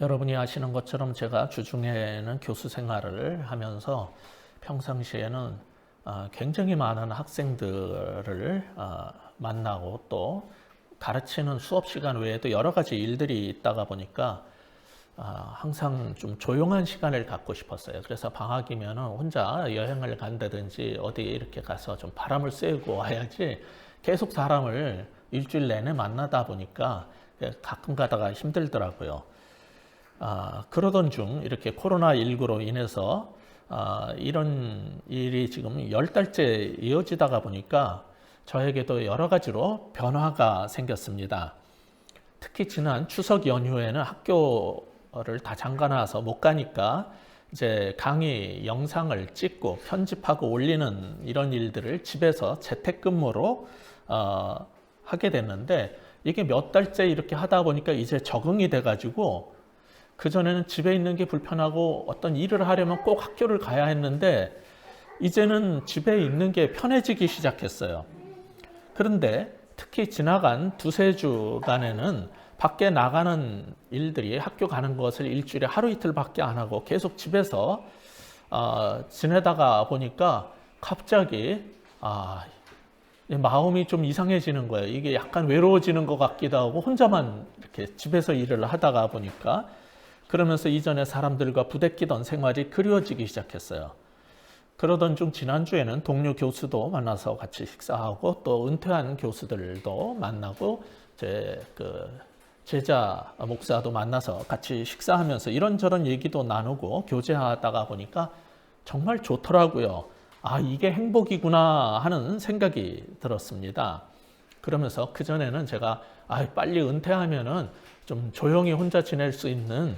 여러분이 아시는 것처럼 제가 주중에는 교수 생활을 하면서 평상시에는 굉장히 많은 학생들을 만나고 또 가르치는 수업 시간 외에도 여러 가지 일들이 있다가 보니까 항상 좀 조용한 시간을 갖고 싶었어요. 그래서 방학이면 혼자 여행을 간다든지 어디 이렇게 가서 좀 바람을 쐬고 와야지 계속 사람을 일주일 내내 만나다 보니까 가끔 가다가 힘들더라고요. 그러던 중 이렇게 코로나19로 인해서 이런 일이 지금 10달째 이어지다가 보니까 저에게도 여러 가지로 변화가 생겼습니다. 특히 지난 추석 연휴에는 학교를 다 잠가놔서 못 가니까 이제 강의 영상을 찍고 편집하고 올리는 이런 일들을 집에서 재택근무로 하게 됐는데 이게 몇 달째 이렇게 하다 보니까 이제 적응이 돼가지고 그전에는 집에 있는 게 불편하고 어떤 일을 하려면 꼭 학교를 가야 했는데 이제는 집에 있는 게 편해지기 시작했어요. 그런데 특히 지나간 두세 주간에는 밖에 나가는 일들이 학교 가는 것을 일주일에 하루 이틀밖에 안 하고 계속 집에서 지내다가 보니까 갑자기 마음이 좀 이상해지는 거예요. 이게 약간 외로워지는 것 같기도 하고 혼자만 이렇게 집에서 일을 하다가 보니까 그러면서 이전에 사람들과 부대끼던 생활이 그리워지기 시작했어요. 그러던 중 지난주에는 동료 교수도 만나서 같이 식사하고 또 은퇴한 교수들도 만나고 제자 목사도 만나서 같이 식사하면서 이런저런 얘기도 나누고 교제하다가 보니까 정말 좋더라고요. 이게 행복이구나 하는 생각이 들었습니다. 그러면서 그전에는 제가 빨리 은퇴하면은 좀 조용히 혼자 지낼 수 있는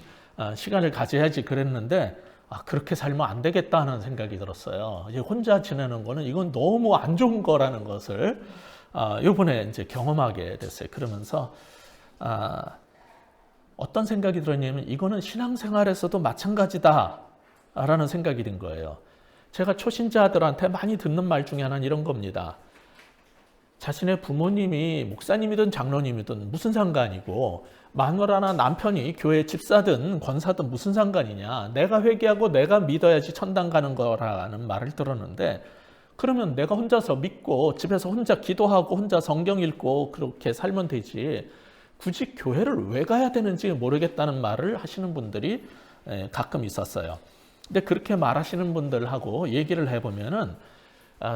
시간을 가져야지 그랬는데 그렇게 살면 안 되겠다는 생각이 들었어요. 이제 혼자 지내는 거는 이건 너무 안 좋은 거라는 것을 이번에 이제 경험하게 됐어요. 그러면서 어떤 생각이 들었냐면 이거는 신앙생활에서도 마찬가지다라는 생각이 든 거예요. 제가 초신자들한테 많이 듣는 말 중에 하나는 이런 겁니다. 자신의 부모님이 목사님이든 장로님이든 무슨 상관이고 마누라나 남편이 교회 집사든 권사든 무슨 상관이냐. 내가 회개하고 내가 믿어야지 천당 가는 거라는 말을 들었는데 그러면 내가 혼자서 믿고 집에서 혼자 기도하고 혼자 성경 읽고 그렇게 살면 되지 굳이 교회를 왜 가야 되는지 모르겠다는 말을 하시는 분들이 가끔 있었어요. 근데 그렇게 말하시는 분들하고 얘기를 해보면은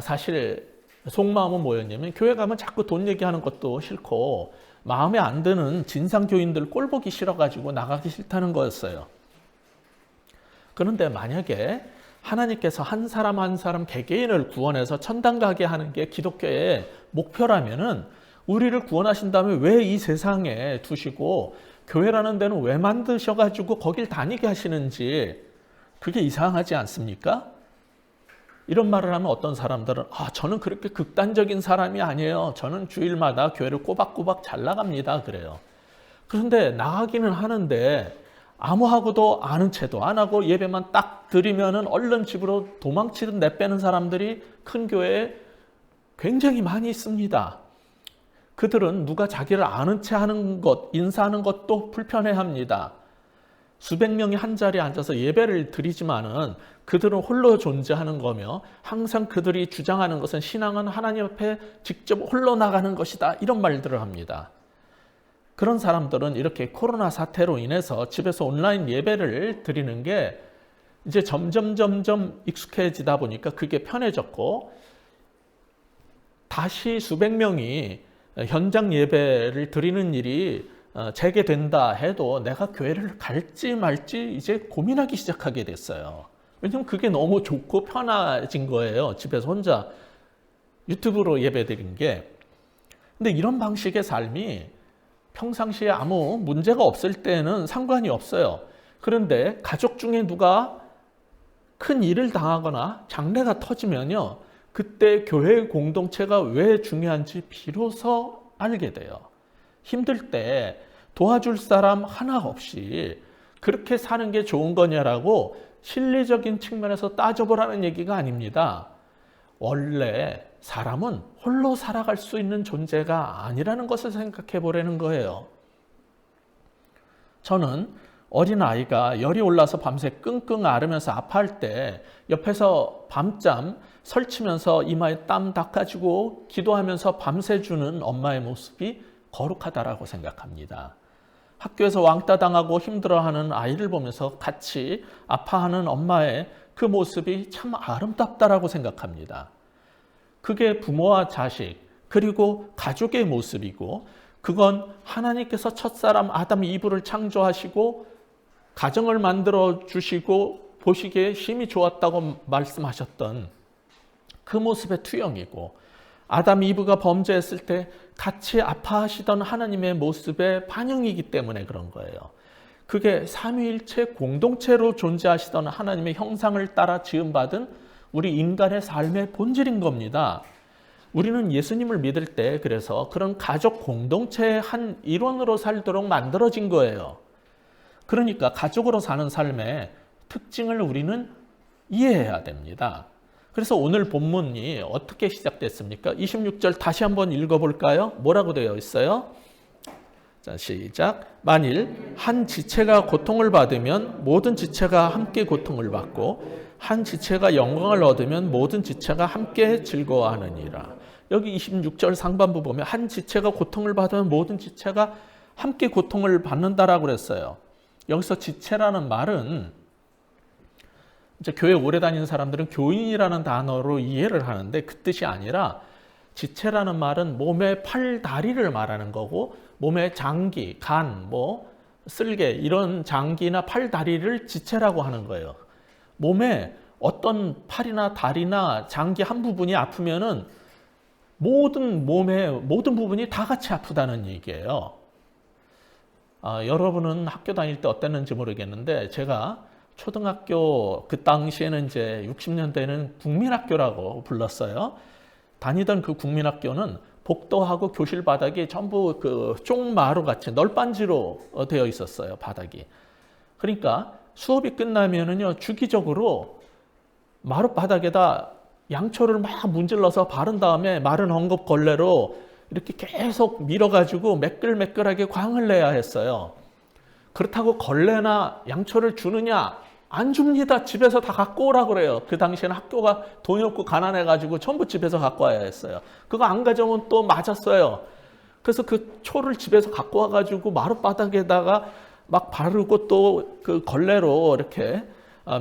사실 속마음은 뭐였냐면 교회 가면 자꾸 돈 얘기하는 것도 싫고 마음에 안 드는 진상교인들 꼴 보기 싫어가지고 나가기 싫다는 거였어요. 그런데 만약에 하나님께서 한 사람 한 사람 개개인을 구원해서 천당 가게 하는 게 기독교의 목표라면은 우리를 구원하신 다음에 왜 이 세상에 두시고 교회라는 데는 왜 만드셔가지고 거길 다니게 하시는지 그게 이상하지 않습니까? 이런 말을 하면 어떤 사람들은 저는 그렇게 극단적인 사람이 아니에요. 저는 주일마다 교회를 꼬박꼬박 잘 나갑니다. 그래요. 그런데 나가기는 하는데 아무하고도 아는 체도 안 하고 예배만 딱 드리면은 얼른 집으로 도망치듯 내빼는 사람들이 큰 교회에 굉장히 많이 있습니다. 그들은 누가 자기를 아는 채 하는 것, 인사하는 것도 불편해합니다. 수백 명이 한 자리에 앉아서 예배를 드리지만은 그들은 홀로 존재하는 거며 항상 그들이 주장하는 것은 신앙은 하나님 앞에 직접 홀로 나가는 것이다. 이런 말들을 합니다. 그런 사람들은 이렇게 코로나 사태로 인해서 집에서 온라인 예배를 드리는 게 이제 점점 익숙해지다 보니까 그게 편해졌고 다시 수백 명이 현장 예배를 드리는 일이 재개된다 해도 내가 교회를 갈지 말지 이제 고민하기 시작하게 됐어요. 왜냐면 그게 너무 좋고 편해진 거예요. 집에서 혼자 유튜브로 예배 드린 게. 근데 이런 방식의 삶이 평상시에 아무 문제가 없을 때는 상관이 없어요. 그런데 가족 중에 누가 큰 일을 당하거나 장례가 터지면요. 그때 교회 공동체가 왜 중요한지 비로소 알게 돼요. 힘들 때 도와줄 사람 하나 없이 그렇게 사는 게 좋은 거냐라고 실리적인 측면에서 따져보라는 얘기가 아닙니다. 원래 사람은 홀로 살아갈 수 있는 존재가 아니라는 것을 생각해 보라는 거예요. 저는 어린아이가 열이 올라서 밤새 끙끙 앓으면서 아파할 때 옆에서 밤잠 설치면서 이마에 땀 닦아주고 기도하면서 밤새 주는 엄마의 모습이 거룩하다라고 생각합니다. 학교에서 왕따 당하고 힘들어하는 아이를 보면서 같이 아파하는 엄마의 그 모습이 참 아름답다라고 생각합니다. 그게 부모와 자식 그리고 가족의 모습이고, 그건 하나님께서 첫사람 아담 이브를 창조하시고 가정을 만들어 주시고 보시기에 심히 좋았다고 말씀하셨던 그 모습의 투영이고, 아담 이브가 범죄했을 때 같이 아파하시던 하나님의 모습의 반영이기 때문에 그런 거예요. 그게 삼위일체 공동체로 존재하시던 하나님의 형상을 따라 지음받은 우리 인간의 삶의 본질인 겁니다. 우리는 예수님을 믿을 때 그래서 그런 가족 공동체의 한 일원으로 살도록 만들어진 거예요. 그러니까 가족으로 사는 삶의 특징을 우리는 이해해야 됩니다. 그래서 오늘 본문이 어떻게 시작됐습니까? 26절 다시 한번 읽어볼까요? 뭐라고 되어 있어요? 자, 시작. 만일 한 지체가 고통을 받으면 모든 지체가 함께 고통을 받고, 한 지체가 영광을 얻으면 모든 지체가 함께 즐거워하느니라. 여기 26절 상반부 보면 한 지체가 고통을 받으면 모든 지체가 함께 고통을 받는다라고 그랬어요. 여기서 지체라는 말은 이제 교회 오래 다니는 사람들은 교인이라는 단어로 이해를 하는데, 그 뜻이 아니라 지체라는 말은 몸의 팔, 다리를 말하는 거고, 몸의 장기, 간, 쓸개 이런 장기나 팔, 다리를 지체라고 하는 거예요. 몸에 어떤 팔이나 다리나 장기 한 부분이 아프면은 몸의 모든 부분이 다 같이 아프다는 얘기예요. 여러분은 학교 다닐 때 어땠는지 모르겠는데, 제가 초등학교 그 당시에는 이제 60년대에는 국민학교라고 불렀어요. 다니던 그 국민학교는 복도하고 교실 바닥이 전부 그 쪽마루 같이 널빤지로 되어 있었어요, 바닥이. 그러니까 수업이 끝나면은요, 주기적으로 마루 바닥에다 양초를 막 문질러서 바른 다음에 마른 헝겊 걸레로 이렇게 계속 밀어가지고 매끌매끌하게 광을 내야 했어요. 그렇다고 걸레나 양초를 주느냐? 안 줍니다. 집에서 다 갖고 오라고 그래요. 그 당시에는 학교가 돈이 없고 가난해가지고 전부 집에서 갖고 와야 했어요. 그거 안 가져오면 또 맞았어요. 그래서 그 초를 집에서 갖고 와가지고 마룻바닥에다가 막 바르고 또 그 걸레로 이렇게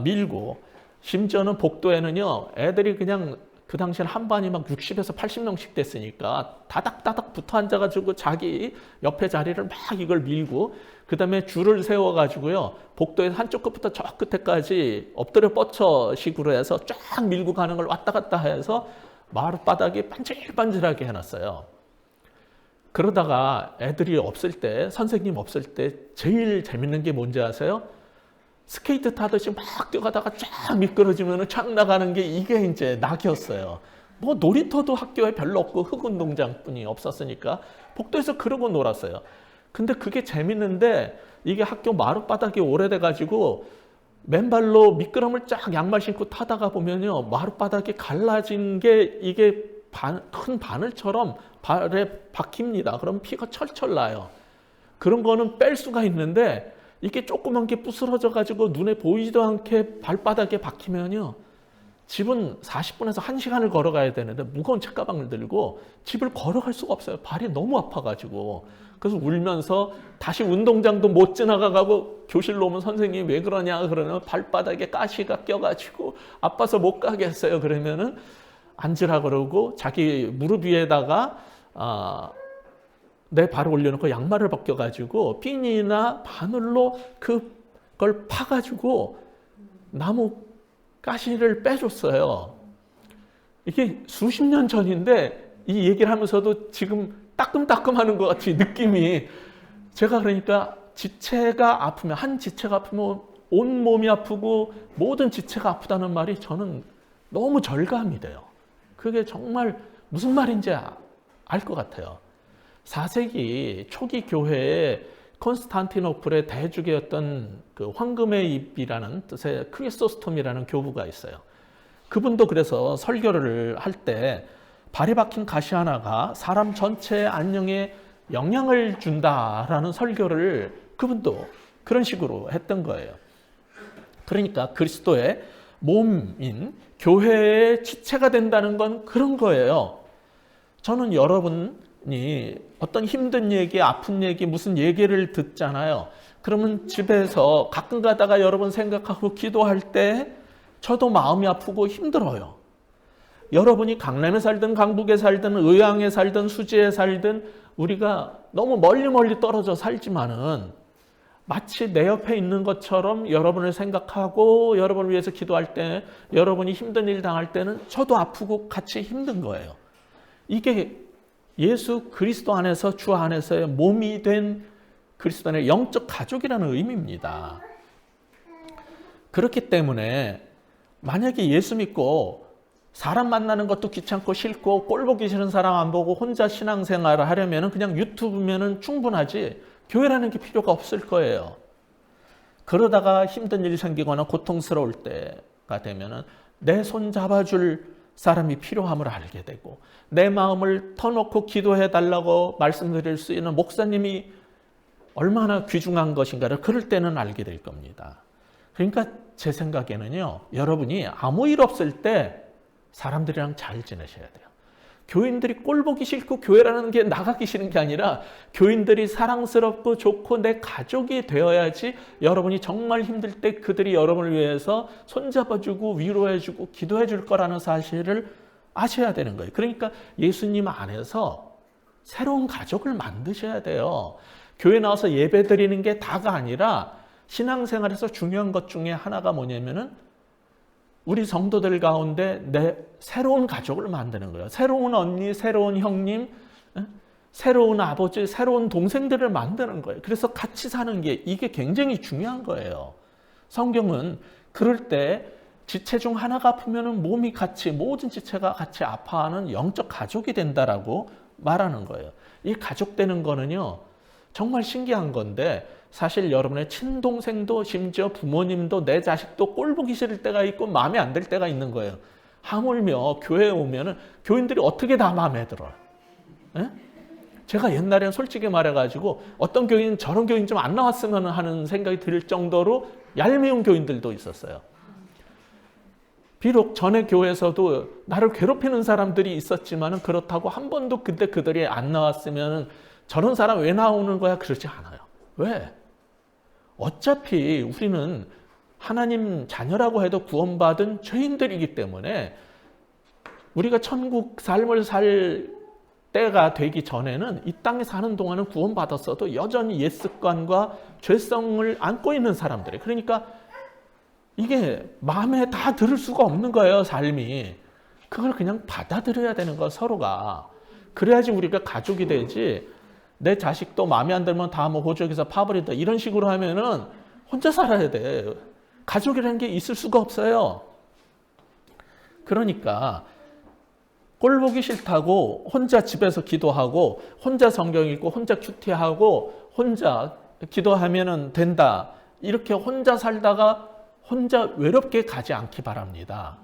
밀고, 심지어는 복도에는요, 애들이 그냥 그 당시에는 한 반이 막 60에서 80명씩 됐으니까 다닥다닥 붙어 앉아가지고 자기 옆에 자리를 막 이걸 밀고, 그 다음에 줄을 세워가지고요, 복도에서 한쪽 끝부터 저 끝에까지 엎드려 뻗쳐 식으로 해서 쫙 밀고 가는 걸 왔다 갔다 해서 마룻바닥이 반질반질하게 해놨어요. 그러다가 애들이 없을 때, 선생님 없을 때 제일 재밌는 게 뭔지 아세요? 스케이트 타듯이 막 뛰어가다가 쫙 미끄러지면 쫙 나가는 게 이게 이제 낙이었어요. 놀이터도 학교에 별로 없고 흙운동장뿐이 없었으니까 복도에서 그러고 놀았어요. 근데 그게 재밌는데, 이게 학교 마룻바닥이 오래돼가지고 맨발로 미끄럼을 쫙 양말 신고 타다가 보면요, 마룻바닥이 갈라진 게 이게 큰 바늘처럼 발에 박힙니다. 그럼 피가 철철 나요. 그런 거는 뺄 수가 있는데, 이게 조그만 게 부스러져 가지고 눈에 보이지도 않게 발바닥에 박히면요, 집은 40분에서 1시간을 걸어가야 되는데 무거운 책가방을 들고 집을 걸어갈 수가 없어요. 발이 너무 아파가지고. 그래서 울면서 다시 운동장도 못 지나가고 교실로 오면 선생님이 왜 그러냐 그러면 발바닥에 가시가 껴가지고 아파서 못 가겠어요. 그러면은 앉으라 그러고 자기 무릎 위에다가 내 발을 올려놓고 양말을 벗겨가지고 비닐이나 바늘로 그걸 파가지고 나무 가시를 빼줬어요. 이게 수십 년 전인데 이 얘기를 하면서도 지금 따끔따끔하는 것 같이 느낌이, 제가 그러니까 지체가 아프면, 한 지체가 아프면 온 몸이 아프고 모든 지체가 아프다는 말이 저는 너무 절감이 돼요. 그게 정말 무슨 말인지 알 것 같아요. 4세기 초기 교회에 콘스탄티노플의 대주교였던 그 황금의 입이라는 뜻의 크리소스톰이라는 교부가 있어요. 그분도 그래서 설교를 할 때 발에 박힌 가시 하나가 사람 전체의 안녕에 영향을 준다라는 설교를 그분도 그런 식으로 했던 거예요. 그러니까 그리스도의 몸인 교회의 지체가 된다는 건 그런 거예요. 저는 여러분이 어떤 힘든 얘기, 아픈 얘기, 무슨 얘기를 듣잖아요. 그러면 집에서 가끔 가다가 여러분 생각하고 기도할 때 저도 마음이 아프고 힘들어요. 여러분이 강남에 살든 강북에 살든 의왕에 살든 수지에 살든 우리가 너무 멀리 떨어져 살지만은 마치 내 옆에 있는 것처럼 여러분을 생각하고 여러분을 위해서 기도할 때, 여러분이 힘든 일 당할 때는 저도 아프고 같이 힘든 거예요. 이게 예수 그리스도 안에서, 주 안에서의 몸이 된 그리스도의 영적 가족이라는 의미입니다. 그렇기 때문에 만약에 예수 믿고 사람 만나는 것도 귀찮고 싫고 꼴 보기 싫은 사람 안 보고 혼자 신앙생활을 하려면 그냥 유튜브면 충분하지 교회라는 게 필요가 없을 거예요. 그러다가 힘든 일이 생기거나 고통스러울 때가 되면 내 손 잡아줄 사람이 필요함을 알게 되고 내 마음을 터놓고 기도해 달라고 말씀드릴 수 있는 목사님이 얼마나 귀중한 것인가를 그럴 때는 알게 될 겁니다. 그러니까 제 생각에는요, 여러분이 아무 일 없을 때 사람들이랑 잘 지내셔야 돼요. 교인들이 꼴 보기 싫고 교회라는 게 나가기 싫은 게 아니라 교인들이 사랑스럽고 좋고 내 가족이 되어야지 여러분이 정말 힘들 때 그들이 여러분을 위해서 손잡아주고 위로해주고 기도해줄 거라는 사실을 아셔야 되는 거예요. 그러니까 예수님 안에서 새로운 가족을 만드셔야 돼요. 교회 나와서 예배 드리는 게 다가 아니라 신앙생활에서 중요한 것 중에 하나가 뭐냐면은 우리 성도들 가운데 내 새로운 가족을 만드는 거예요. 새로운 언니, 새로운 형님, 새로운 아버지, 새로운 동생들을 만드는 거예요. 그래서 같이 사는 게 이게 굉장히 중요한 거예요. 성경은 그럴 때 지체 중 하나가 아프면 몸이 같이, 모든 지체가 같이 아파하는 영적 가족이 된다라고 말하는 거예요. 이 가족 되는 거는요, 정말 신기한 건데 사실 여러분의 친동생도 심지어 부모님도 내 자식도 꼴 보기 싫을 때가 있고 마음에 안 들 때가 있는 거예요. 하물며 교회에 오면은 교인들이 어떻게 다 마음에 들어요. 에? 제가 옛날에는 솔직히 말해가지고 어떤 교인 저런 교인 좀 안 나왔으면 하는 생각이 들 정도로 얄미운 교인들도 있었어요. 비록 전에 교회에서도 나를 괴롭히는 사람들이 있었지만 그렇다고 한 번도 그때 그들이 안 나왔으면 저런 사람 왜 나오는 거야? 그러지 않아요. 왜? 어차피 우리는 하나님 자녀라고 해도 구원받은 죄인들이기 때문에 우리가 천국 삶을 살 때가 되기 전에는 이 땅에 사는 동안은 구원받았어도 여전히 옛 습관과 죄성을 안고 있는 사람들이에요. 그러니까 이게 마음에 다 들을 수가 없는 거예요, 삶이. 그걸 그냥 받아들여야 되는 거야, 서로가. 그래야지 우리가 가족이 되지. 내 자식도 마음에 안 들면 다 뭐 호적에서 파버린다 이런 식으로 하면은 혼자 살아야 돼. 가족이라는 게 있을 수가 없어요. 그러니까 꼴 보기 싫다고 혼자 집에서 기도하고 혼자 성경 읽고 혼자 큐티하고 혼자 기도하면은 된다. 이렇게 혼자 살다가 혼자 외롭게 가지 않기 바랍니다.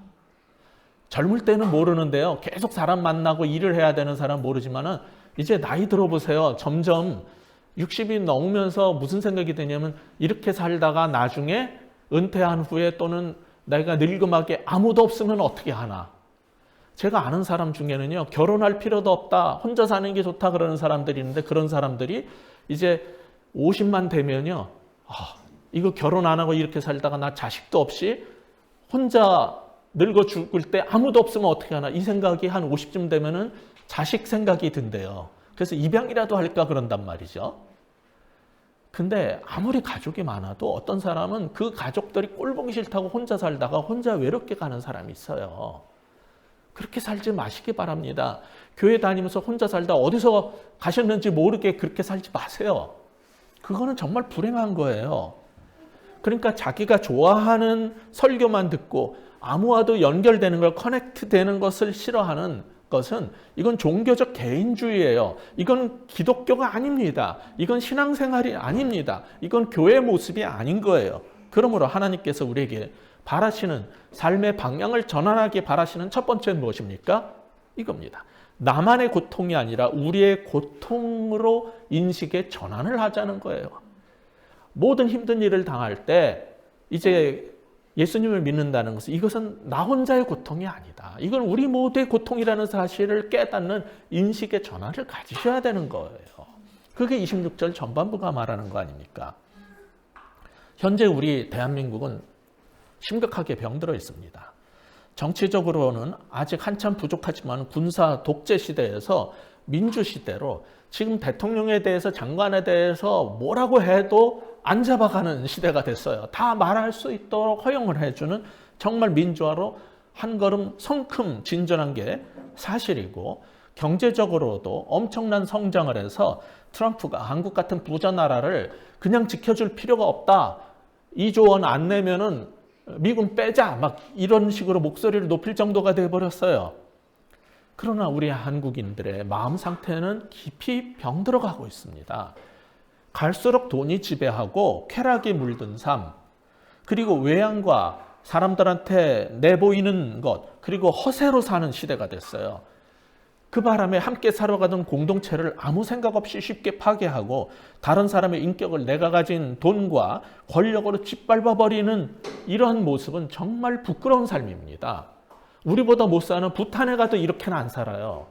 젊을 때는 모르는데요. 계속 사람 만나고 일을 해야 되는 사람 모르지만은 이제 나이 들어보세요. 점점 60이 넘으면서 무슨 생각이 드냐면 이렇게 살다가 나중에 은퇴한 후에 또는 내가 늙음하게 아무도 없으면 어떻게 하나. 제가 아는 사람 중에는요. 결혼할 필요도 없다. 혼자 사는 게 좋다 그러는 사람들이 있는데 그런 사람들이 이제 50만 되면요. 이거 결혼 안 하고 이렇게 살다가 나 자식도 없이 혼자 늙어 죽을 때 아무도 없으면 어떻게 하나. 이 생각이 한 50쯤 되면은 자식 생각이 든대요. 그래서 입양이라도 할까 그런단 말이죠. 근데 아무리 가족이 많아도 어떤 사람은 그 가족들이 꼴 보기 싫다고 혼자 살다가 혼자 외롭게 가는 사람이 있어요. 그렇게 살지 마시기 바랍니다. 교회 다니면서 혼자 살다 어디서 가셨는지 모르게 그렇게 살지 마세요. 그거는 정말 불행한 거예요. 그러니까 자기가 좋아하는 설교만 듣고 아무와도 연결되는 걸, 커넥트 되는 것을 싫어하는 것은 이건 종교적 개인주의예요. 이건 기독교가 아닙니다. 이건 신앙생활이 아닙니다. 이건 교회의 모습이 아닌 거예요. 그러므로 하나님께서 우리에게 바라시는 삶의 방향을 전환하게 바라시는 첫 번째는 무엇입니까? 이겁니다. 나만의 고통이 아니라 우리의 고통으로 인식의 전환을 하자는 거예요. 모든 힘든 일을 당할 때 이제 예수님을 믿는다는 것은 이것은 나 혼자의 고통이 아니다. 이건 우리 모두의 고통이라는 사실을 깨닫는 인식의 전환을 가지셔야 되는 거예요. 그게 26절 전반부가 말하는 거 아닙니까? 현재 우리 대한민국은 심각하게 병들어 있습니다. 정치적으로는 아직 한참 부족하지만 군사 독재 시대에서 민주 시대로 지금 대통령에 대해서 장관에 대해서 뭐라고 해도 안 잡아가는 시대가 됐어요. 다 말할 수 있도록 허용을 해주는 정말 민주화로 한 걸음 성큼 진전한 게 사실이고, 경제적으로도 엄청난 성장을 해서 트럼프가 한국 같은 부자 나라를 그냥 지켜줄 필요가 없다. 2조 원 안 내면은 미군 빼자. 막 이런 식으로 목소리를 높일 정도가 돼버렸어요. 그러나 우리 한국인들의 마음 상태는 깊이 병들어가고 있습니다. 갈수록 돈이 지배하고 쾌락이 물든 삶, 그리고 외양과 사람들한테 내보이는 것, 그리고 허세로 사는 시대가 됐어요. 그 바람에 함께 살아가던 공동체를 아무 생각 없이 쉽게 파괴하고 다른 사람의 인격을 내가 가진 돈과 권력으로 짓밟아버리는 이러한 모습은 정말 부끄러운 삶입니다. 우리보다 못 사는 부탄에 가도 이렇게는 안 살아요.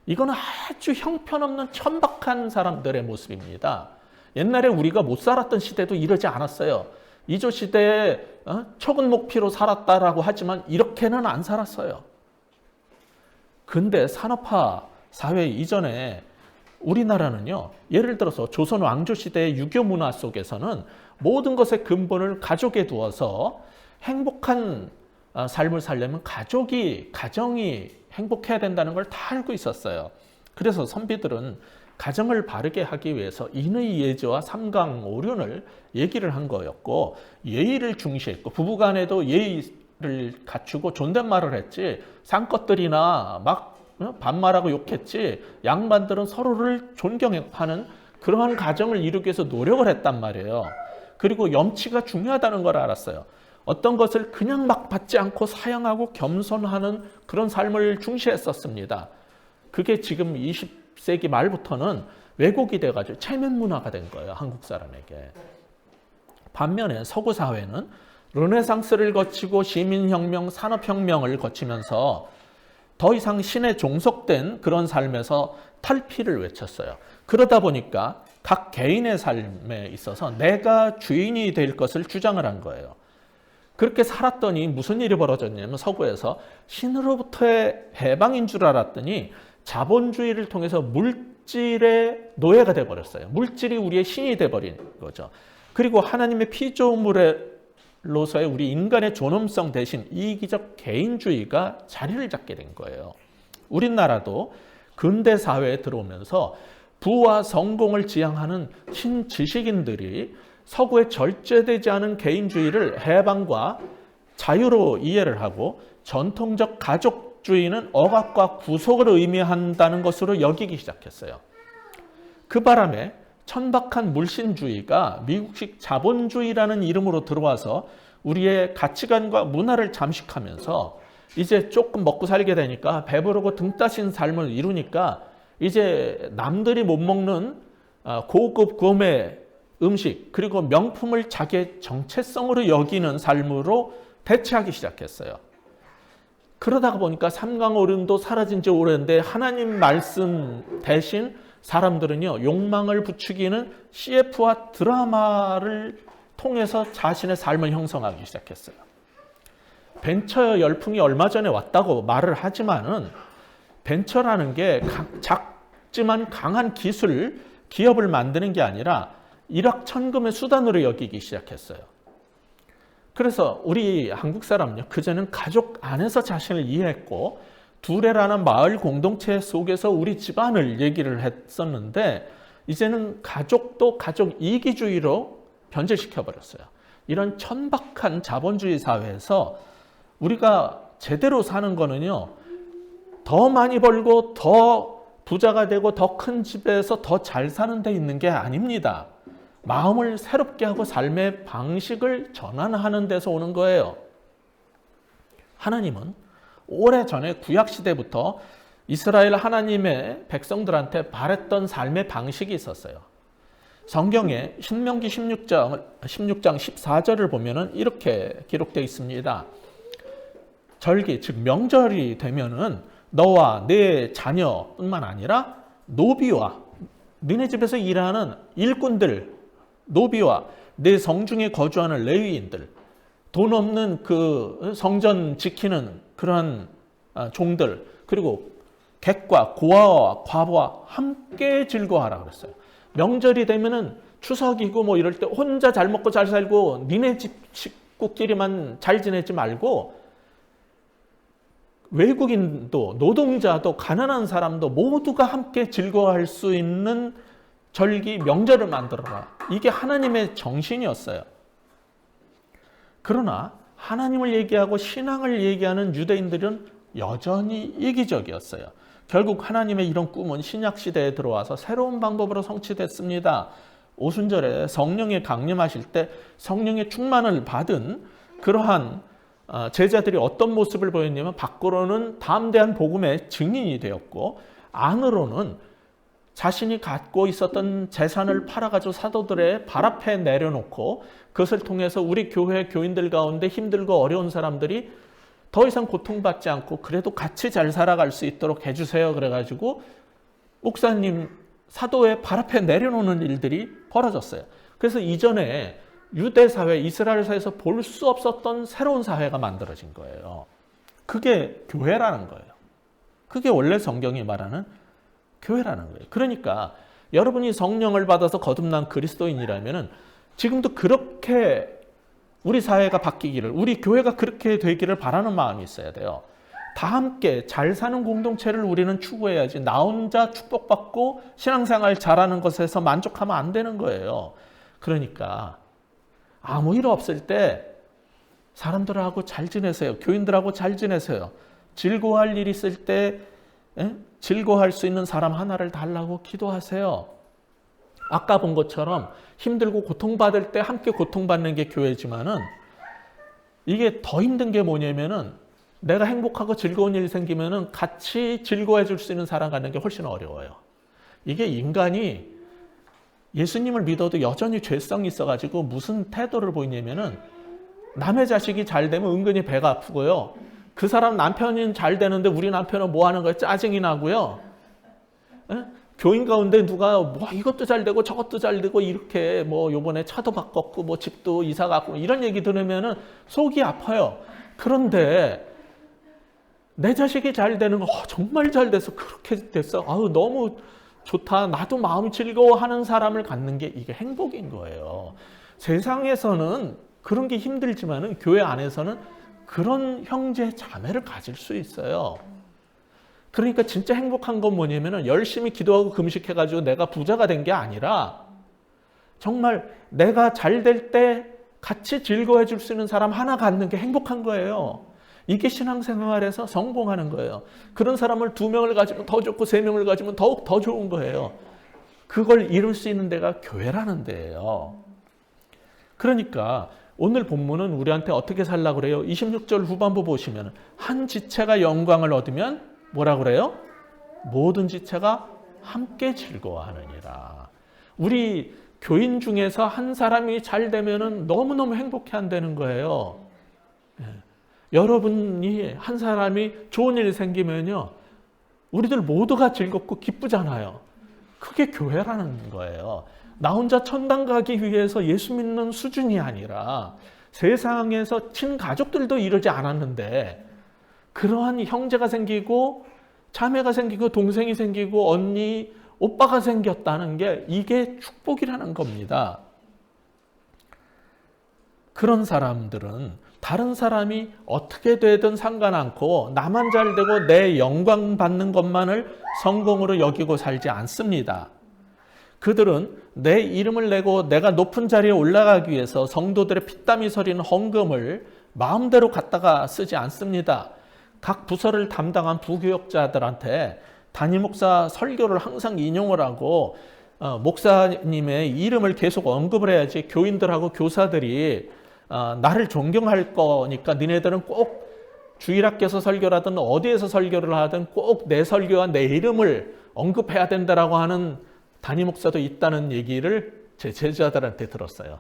이건 아주 형편없는 천박한 사람들의 모습입니다. 옛날에 우리가 못 살았던 시대도 이러지 않았어요. 이조 시대에 척은 목피로 살았다라고 하지만 이렇게는 안 살았어요. 근데 산업화 사회 이전에 우리나라는요, 예를 들어서 조선 왕조 시대의 유교 문화 속에서는 모든 것의 근본을 가족에 두어서 행복한 삶을 살려면 가정이 행복해야 된다는 걸 다 알고 있었어요. 그래서 선비들은 가정을 바르게 하기 위해서 인의 예제와 삼강오륜을 얘기를 한 거였고, 예의를 중시했고, 부부간에도 예의를 갖추고 존댓말을 했지, 쌍것들이나 막 반말하고 욕했지, 양반들은 서로를 존경하는 그러한 가정을 이루기 위해서 노력을 했단 말이에요. 그리고 염치가 중요하다는 걸 알았어요. 어떤 것을 그냥 막 받지 않고 사양하고 겸손하는 그런 삶을 중시했었습니다. 그게 지금 20세기 말부터는 왜곡이 돼가지고 체면 문화가 된 거예요, 한국 사람에게. 반면에 서구 사회는 르네상스를 거치고 시민혁명, 산업혁명을 거치면서 더 이상 신에 종속된 그런 삶에서 탈피를 외쳤어요. 그러다 보니까 각 개인의 삶에 있어서 내가 주인이 될 것을 주장을 한 거예요. 그렇게 살았더니 무슨 일이 벌어졌냐면, 서구에서 신으로부터의 해방인 줄 알았더니 자본주의를 통해서 물질의 노예가 돼버렸어요. 물질이 우리의 신이 돼버린 거죠. 그리고 하나님의 피조물로서의 우리 인간의 존엄성 대신 이기적 개인주의가 자리를 잡게 된 거예요. 우리나라도 근대 사회에 들어오면서 부와 성공을 지향하는 신지식인들이 서구의 절제되지 않은 개인주의를 해방과 자유로 이해를 하고, 전통적 가족주의는 억압과 구속을 의미한다는 것으로 여기기 시작했어요. 그 바람에 천박한 물신주의가 미국식 자본주의라는 이름으로 들어와서 우리의 가치관과 문화를 잠식하면서 이제 조금 먹고 살게 되니까 배부르고 등 따신 삶을 이루니까 이제 남들이 못 먹는 고급 구매 음식, 그리고 명품을 자기의 정체성으로 여기는 삶으로 대체하기 시작했어요. 그러다가 보니까 삼강오륜도 사라진 지 오래인데 하나님 말씀 대신 사람들은요, 욕망을 부추기는 CF와 드라마를 통해서 자신의 삶을 형성하기 시작했어요. 벤처 열풍이 얼마 전에 왔다고 말을 하지만은 벤처라는 게 작지만 강한 기술, 기업을 만드는 게 아니라 일확천금의 수단으로 여기기 시작했어요. 그래서 우리 한국 사람은요, 그전에는 가족 안에서 자신을 이해했고 두레라는 마을 공동체 속에서 우리 집안을 얘기를 했었는데, 이제는 가족도 가족 이기주의로 변질시켜버렸어요. 이런 천박한 자본주의 사회에서 우리가 제대로 사는 거는요, 더 많이 벌고 더 부자가 되고 더 큰 집에서 더 잘 사는 데 있는 게 아닙니다. 마음을 새롭게 하고 삶의 방식을 전환하는 데서 오는 거예요. 하나님은 오래전에 구약시대부터 이스라엘 하나님의 백성들한테 바랬던 삶의 방식이 있었어요. 성경에 신명기 16장 14절을 보면은 이렇게 기록되어 있습니다. 절기, 즉 명절이 되면은 너와 내 자녀뿐만 아니라 노비와 너네 집에서 일하는 일꾼들, 노비와 내 성중에 거주하는 레위인들, 돈 없는 그 성전 지키는 그러한 종들, 그리고 객과 고아와 과부와 함께 즐거워하라 그랬어요. 명절이 되면은 추석이고 뭐 이럴 때 혼자 잘 먹고 잘 살고 니네 집 식구끼리만 잘 지내지 말고 외국인도 노동자도 가난한 사람도 모두가 함께 즐거워할 수 있는 절기 명절을 만들어라. 이게 하나님의 정신이었어요. 그러나 하나님을 얘기하고 신앙을 얘기하는 유대인들은 여전히 이기적이었어요. 결국 하나님의 이런 꿈은 신약시대에 들어와서 새로운 방법으로 성취됐습니다. 오순절에 성령에 강림하실 때 성령의 충만을 받은 그러한 제자들이 어떤 모습을 보였냐면 밖으로는 담대한 복음의 증인이 되었고 안으로는 자신이 갖고 있었던 재산을 팔아가지고 사도들의 발 앞에 내려놓고 그것을 통해서 우리 교회 교인들 가운데 힘들고 어려운 사람들이 더 이상 고통받지 않고 그래도 같이 잘 살아갈 수 있도록 해주세요. 그래가지고 목사님 사도의 발 앞에 내려놓는 일들이 벌어졌어요. 그래서 이전에 유대 사회, 이스라엘 사회에서 볼 수 없었던 새로운 사회가 만들어진 거예요. 그게 교회라는 거예요. 그게 원래 성경이 말하는 교회라는 거예요. 그러니까 여러분이 성령을 받아서 거듭난 그리스도인이라면 지금도 그렇게 우리 사회가 바뀌기를, 우리 교회가 그렇게 되기를 바라는 마음이 있어야 돼요. 다 함께 잘 사는 공동체를 우리는 추구해야지 나 혼자 축복받고 신앙생활 잘하는 것에서 만족하면 안 되는 거예요. 그러니까 아무 일 없을 때 사람들하고 잘 지내세요. 교인들하고 잘 지내세요. 즐거워할 일 있을 때 즐거워할 수 있는 사람 하나를 달라고 기도하세요. 아까 본 것처럼 힘들고 고통받을 때 함께 고통받는 게 교회지만은 이게 더 힘든 게 뭐냐면은 내가 행복하고 즐거운 일이 생기면은 같이 즐거워해 줄 수 있는 사람 갖는 게 훨씬 어려워요. 이게 인간이 예수님을 믿어도 여전히 죄성이 있어가지고 무슨 태도를 보이냐면은 남의 자식이 잘 되면 은근히 배가 아프고요. 그 사람 남편은 잘 되는데 우리 남편은 뭐 하는 거야? 짜증이 나고요. 에? 교인 가운데 누가 뭐 이것도 잘 되고 저것도 잘 되고 이렇게 뭐 요번에 차도 바꿨고 뭐 집도 이사 갔고 이런 얘기 들으면은 속이 아파요. 그런데 내 자식이 잘 되는 거 정말 잘 돼서 그렇게 됐어. 아우 너무 좋다. 나도 마음이 즐거워하는 사람을 갖는 게 이게 행복인 거예요. 세상에서는 그런 게 힘들지만은 교회 안에서는 그런 형제 자매를 가질 수 있어요. 그러니까 진짜 행복한 건 뭐냐면은 열심히 기도하고 금식해가지고 내가 부자가 된 게 아니라 정말 내가 잘 될 때 같이 즐거워해 줄 수 있는 사람 하나 갖는 게 행복한 거예요. 이게 신앙생활에서 성공하는 거예요. 그런 사람을 2명을 가지면 더 좋고 3명을 가지면 더욱 더 좋은 거예요. 그걸 이룰 수 있는 데가 교회라는 데예요. 그러니까 오늘 본문은 우리한테 어떻게 살라고 그래요? 26절 후반부 보시면 한 지체가 영광을 얻으면 뭐라 그래요? 모든 지체가 함께 즐거워하느니라. 우리 교인 중에서 한 사람이 잘 되면은 너무너무 행복해 한다는 거예요. 여러분이 한 사람이 좋은 일이 생기면요, 우리들 모두가 즐겁고 기쁘잖아요. 그게 교회라는 거예요. 나 혼자 천당 가기 위해서 예수 믿는 수준이 아니라 세상에서 친가족들도 이러지 않았는데 그러한 형제가 생기고 자매가 생기고 동생이 생기고 언니, 오빠가 생겼다는 게 이게 축복이라는 겁니다. 그런 사람들은 다른 사람이 어떻게 되든 상관않고 나만 잘 되고 내 영광 받는 것만을 성공으로 여기고 살지 않습니다. 그들은 내 이름을 내고 내가 높은 자리에 올라가기 위해서 성도들의 피땀이 서리는 헌금을 마음대로 갖다가 쓰지 않습니다. 각 부서를 담당한 부교역자들한테 담임 목사 설교를 항상 인용을 하고 목사님의 이름을 계속 언급을 해야지 교인들하고 교사들이 나를 존경할 거니까 니네들은 꼭 주일학교에서 설교를 하든 어디에서 설교를 하든 꼭 내 설교와 내 이름을 언급해야 된다라고 하는 담임 목사도 있다는 얘기를 제 제자들한테 들었어요.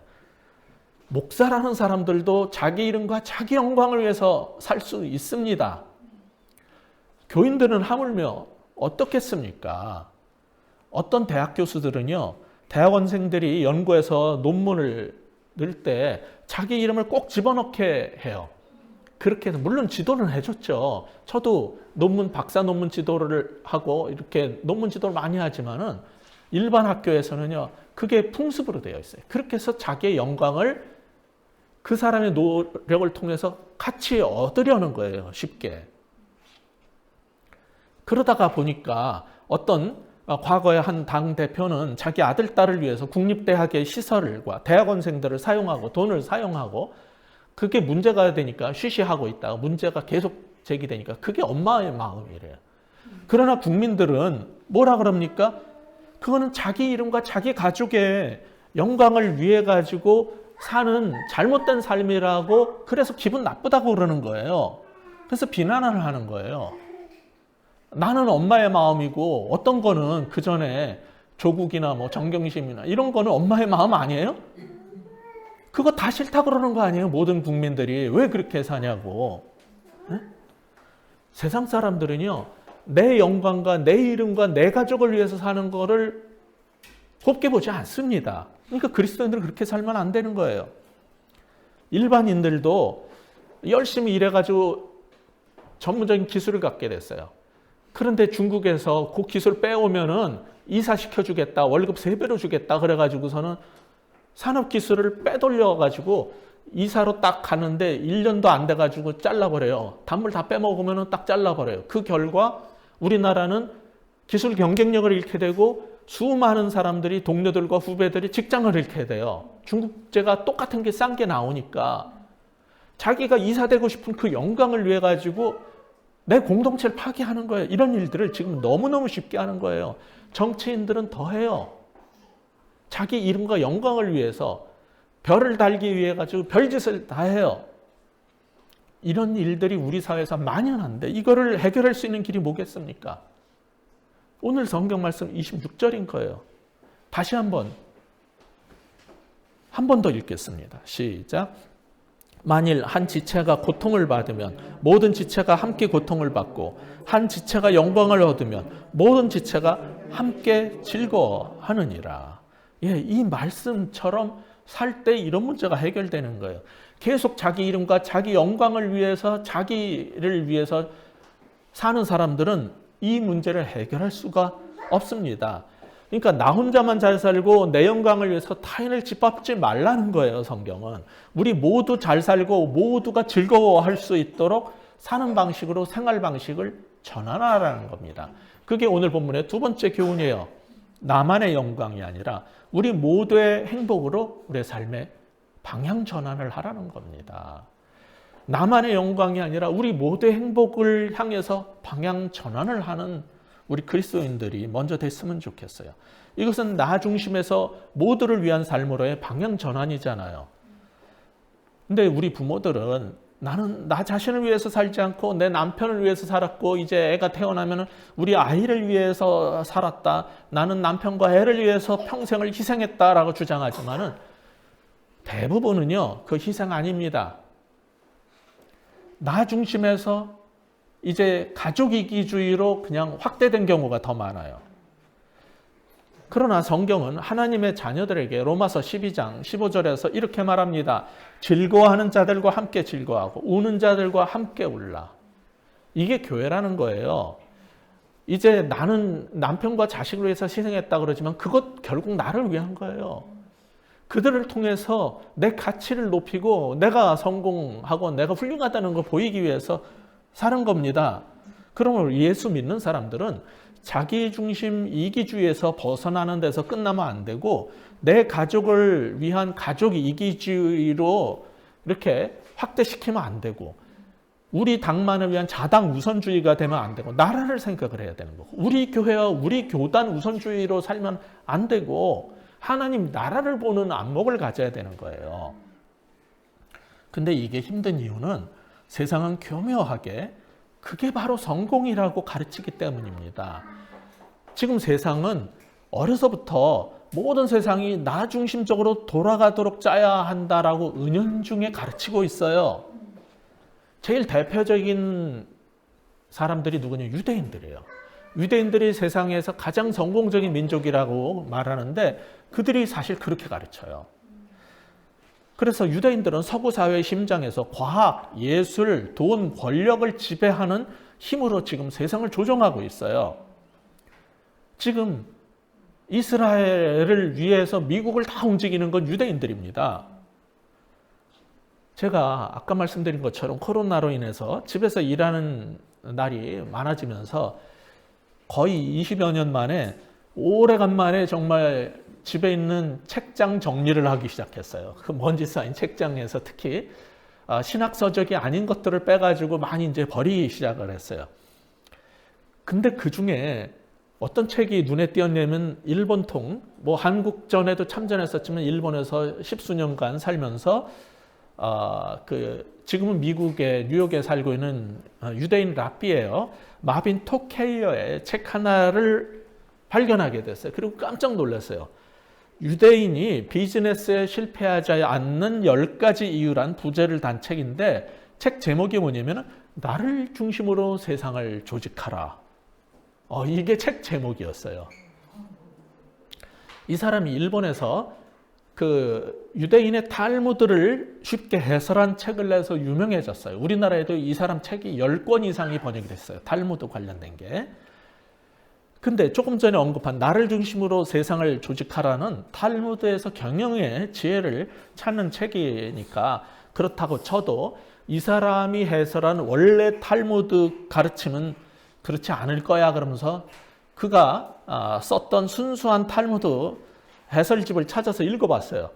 목사라는 사람들도 자기 이름과 자기 영광을 위해서 살 수 있습니다. 교인들은 하물며 어떻겠습니까? 어떤 대학 교수들은요, 대학원생들이 연구해서 논문을 넣을 때 자기 이름을 꼭 집어넣게 해요. 그렇게 해서 물론 지도를 해줬죠. 저도 박사 논문 지도를 하고 이렇게 논문 지도를 많이 하지만은 일반 학교에서는요, 그게 풍습으로 되어 있어요. 그렇게 해서 자기의 영광을 그 사람의 노력을 통해서 같이 얻으려는 거예요, 쉽게. 그러다가 보니까 어떤 과거의 한 당 대표는 자기 아들, 딸을 위해서 국립대학의 시설과 대학원생들을 사용하고 돈을 사용하고 그게 문제가 되니까 쉬쉬하고 있다가 문제가 계속 제기되니까 그게 엄마의 마음이래요. 그러나 국민들은 뭐라 그럽니까? 그거는 자기 이름과 자기 가족의 영광을 위해 가지고 사는 잘못된 삶이라고 그래서 기분 나쁘다고 그러는 거예요. 그래서 비난을 하는 거예요. 나는 엄마의 마음이고 어떤 거는 그 전에 조국이나 뭐 정경심이나 이런 거는 엄마의 마음 아니에요? 그거 다 싫다 그러는 거 아니에요? 모든 국민들이 왜 그렇게 사냐고. 네? 세상 사람들은요, 내 영광과 내 이름과 내 가족을 위해서 사는 거를 곱게 보지 않습니다. 그러니까 그리스도인들은 그렇게 살면 안 되는 거예요. 일반인들도 열심히 일해가지고 전문적인 기술을 갖게 됐어요. 그런데 중국에서 그 기술 빼오면은 이사시켜주겠다, 월급 3배로 주겠다 그래가지고서는 산업기술을 빼돌려가지고 이사로 딱 가는데 1년도 안 돼가지고 잘라버려요. 단물 다 빼먹으면 딱 잘라버려요. 그 결과 우리나라는 기술 경쟁력을 잃게 되고 수많은 사람들이 동료들과 후배들이 직장을 잃게 돼요. 중국제가 똑같은 게 싼 게 나오니까 자기가 이사되고 싶은 그 영광을 위해 가지고 내 공동체를 파괴하는 거예요. 이런 일들을 지금 너무너무 쉽게 하는 거예요. 정치인들은 더 해요. 자기 이름과 영광을 위해서 별을 달기 위해 가지고 별짓을 다 해요. 이런 일들이 우리 사회에서 만연한데 이거를 해결할 수 있는 길이 뭐겠습니까? 오늘 성경 말씀 26절인 거예요. 다시 한 번 더 읽겠습니다. 시작. 만일 한 지체가 고통을 받으면 모든 지체가 함께 고통을 받고 한 지체가 영광을 얻으면 모든 지체가 함께 즐거워하느니라. 예, 이 말씀처럼 살 때 이런 문제가 해결되는 거예요. 계속 자기 이름과 자기 영광을 위해서 자기를 위해서 사는 사람들은 이 문제를 해결할 수가 없습니다. 그러니까 나 혼자만 잘 살고 내 영광을 위해서 타인을 짓밟지 말라는 거예요, 성경은. 우리 모두 잘 살고 모두가 즐거워할 수 있도록 사는 방식으로 생활 방식을 전환하라는 겁니다. 그게 오늘 본문의 두 번째 교훈이에요. 나만의 영광이 아니라 우리 모두의 행복으로 우리의 삶의 방향 전환을 하라는 겁니다. 나만의 영광이 아니라 우리 모두의 행복을 향해서 방향 전환을 하는 우리 그리스도인들이 먼저 됐으면 좋겠어요. 이것은 나 중심에서 모두를 위한 삶으로의 방향 전환이잖아요. 근데 우리 부모들은 나는 나 자신을 위해서 살지 않고 내 남편을 위해서 살았고 이제 애가 태어나면 우리 아이를 위해서 살았다. 나는 남편과 애를 위해서 평생을 희생했다라고 주장하지만은 대부분은요, 그 희생 아닙니다. 나 중심에서 이제 가족 이기주의로 그냥 확대된 경우가 더 많아요. 그러나 성경은 하나님의 자녀들에게 로마서 12장 15절에서 이렇게 말합니다. 즐거워하는 자들과 함께 즐거워하고 우는 자들과 함께 울라. 이게 교회라는 거예요. 이제 나는 남편과 자식을 위해서 희생했다 그러지만 그것 결국 나를 위한 거예요. 그들을 통해서 내 가치를 높이고 내가 성공하고 내가 훌륭하다는 걸 보이기 위해서 사는 겁니다. 그러면 예수 믿는 사람들은 자기 중심 이기주의에서 벗어나는 데서 끝나면 안 되고 내 가족을 위한 가족 이기주의로 이렇게 확대시키면 안 되고 우리 당만을 위한 자당 우선주의가 되면 안 되고 나라를 생각을 해야 되는 거고 우리 교회와 우리 교단 우선주의로 살면 안 되고 하나님 나라를 보는 안목을 가져야 되는 거예요. 근데 이게 힘든 이유는 세상은 교묘하게 그게 바로 성공이라고 가르치기 때문입니다. 지금 세상은 어려서부터 모든 세상이 나 중심적으로 돌아가도록 짜야 한다라고 은연중에 가르치고 있어요. 제일 대표적인 사람들이 누구냐? 유대인들이에요. 유대인들이 세상에서 가장 성공적인 민족이라고 말하는데 그들이 사실 그렇게 가르쳐요. 그래서 유대인들은 서구 사회의 심장에서 과학, 예술, 돈, 권력을 지배하는 힘으로 지금 세상을 조종하고 있어요. 지금 이스라엘을 위해서 미국을 다 움직이는 건 유대인들입니다. 제가 아까 말씀드린 것처럼 코로나로 인해서 집에서 일하는 날이 많아지면서 거의 20여 년 만에 오래간만에 정말 집에 있는 책장 정리를 하기 시작했어요. 그 먼지 쌓인 책장에서 특히 신학 서적이 아닌 것들을 빼가지고 많이 이제 버리기 시작을 했어요. 근데 그 중에 어떤 책이 눈에 띄었냐면 일본통, 뭐 한국전에도 참전했었지만 일본에서 십수년간 살면서 지금은 미국의 뉴욕에 살고 있는 유대인 랍비예요. 마빈 토케이어의 책 하나를 발견하게 됐어요. 그리고 깜짝 놀랐어요. 유대인이 비즈니스에 실패하지 않는 10가지 이유란 부제를 단 책인데 책 제목이 뭐냐면 나를 중심으로 세상을 조직하라. 이게 책 제목이었어요. 이 사람이 일본에서 그 유대인의 탈무드를 쉽게 해설한 책을 내서 유명해졌어요. 우리나라에도 이 사람 책이 10권 이상이 번역이 됐어요. 탈무드 관련된 게. 근데 조금 전에 언급한 나를 중심으로 세상을 조직하라는 탈무드에서 경영의 지혜를 찾는 책이니까 그렇다고 쳐도 이 사람이 해설한 원래 탈무드 가르침은 그렇지 않을 거야 그러면서 그가 썼던 순수한 탈무드 해설집을 찾아서 읽어봤어요.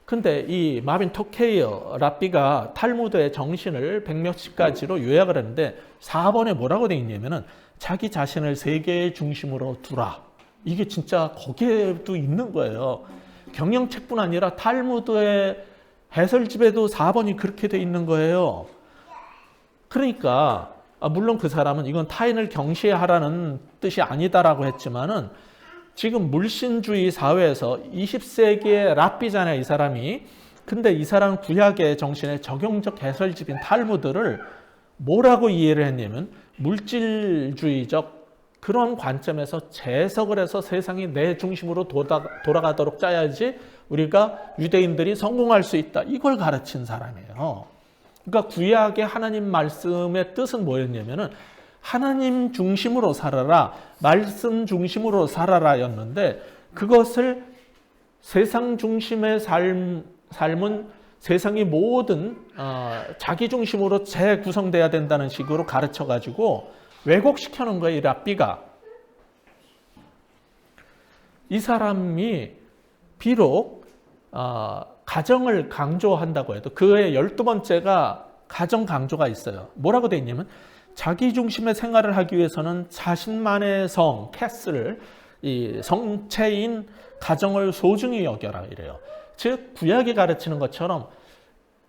근데 이 마빈 토케이어 랍비가 탈무드의 정신을 100몇십 가지로 요약을 했는데 4번에 뭐라고 되어 있냐면은 자기 자신을 세계의 중심으로 두라. 이게 진짜 거기에도 있는 거예요. 경영책뿐 아니라 탈무드의 해설집에도 4번이 그렇게 되어 있는 거예요. 그러니까 물론 그 사람은 이건 타인을 경시하라는 뜻이 아니다라고 했지만은 지금 물신주의 사회에서 20세기의 랍비잖아요, 이 사람이. 근데 이 사람 구약의 정신의 적용적 해설집인 탈무드를 뭐라고 이해를 했냐면 물질주의적 그런 관점에서 재해석을 해서 세상이 내 중심으로 돌아가도록 짜야지 우리가 유대인들이 성공할 수 있다. 이걸 가르친 사람이에요. 그러니까 구약의 하나님 말씀의 뜻은 뭐였냐면은 하나님 중심으로 살아라, 말씀 중심으로 살아라였는데 그것을 세상 중심의 삶은 세상이 모든 자기 중심으로 재구성돼야 된다는 식으로 가르쳐가지고 왜곡시켜 놓은 거예요, 이 랍비가. 이 사람이 비록 가정을 강조한다고 해도 그의 12번째가 가정 강조가 있어요. 뭐라고 돼 있냐면 자기 중심의 생활을 하기 위해서는 자신만의 성, 캐슬, 이 성체인 가정을 소중히 여겨라 이래요. 즉 구약이 가르치는 것처럼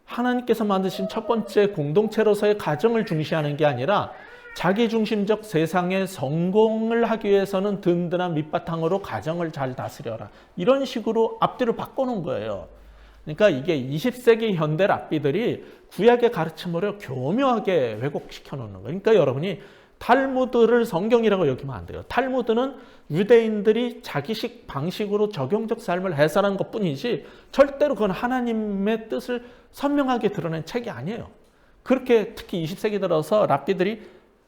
하나님께서 만드신 첫 번째 공동체로서의 가정을 중시하는 게 아니라 자기 중심적 세상의 성공을 하기 위해서는 든든한 밑바탕으로 가정을 잘 다스려라. 이런 식으로 앞뒤를 바꿔놓은 거예요. 그러니까 이게 20세기 현대 랍비들이 구약의 가르침으로 교묘하게 왜곡시켜 놓는 거예요. 그러니까 여러분이 탈무드를 성경이라고 여기면 안 돼요. 탈무드는 유대인들이 자기식 방식으로 적용적 삶을 해설한 것뿐이지 절대로 그건 하나님의 뜻을 선명하게 드러낸 책이 아니에요. 그렇게 특히 20세기 들어서 랍비들이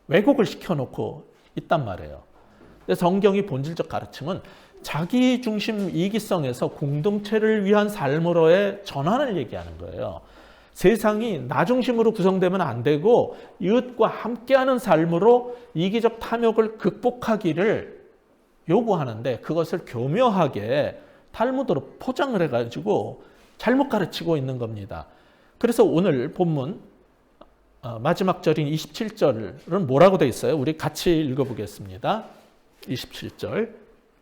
왜곡을 시켜놓고 있단 말이에요. 성경의 본질적 가르침은 자기 중심 이기성에서 공동체를 위한 삶으로의 전환을 얘기하는 거예요. 세상이 나 중심으로 구성되면 안 되고 이웃과 함께하는 삶으로 이기적 탐욕을 극복하기를 요구하는데 그것을 교묘하게 탈무드로 포장을 해가지고 잘못 가르치고 있는 겁니다. 그래서 오늘 본문 마지막 절인 27절은 뭐라고 되어 있어요? 우리 같이 읽어보겠습니다. 27절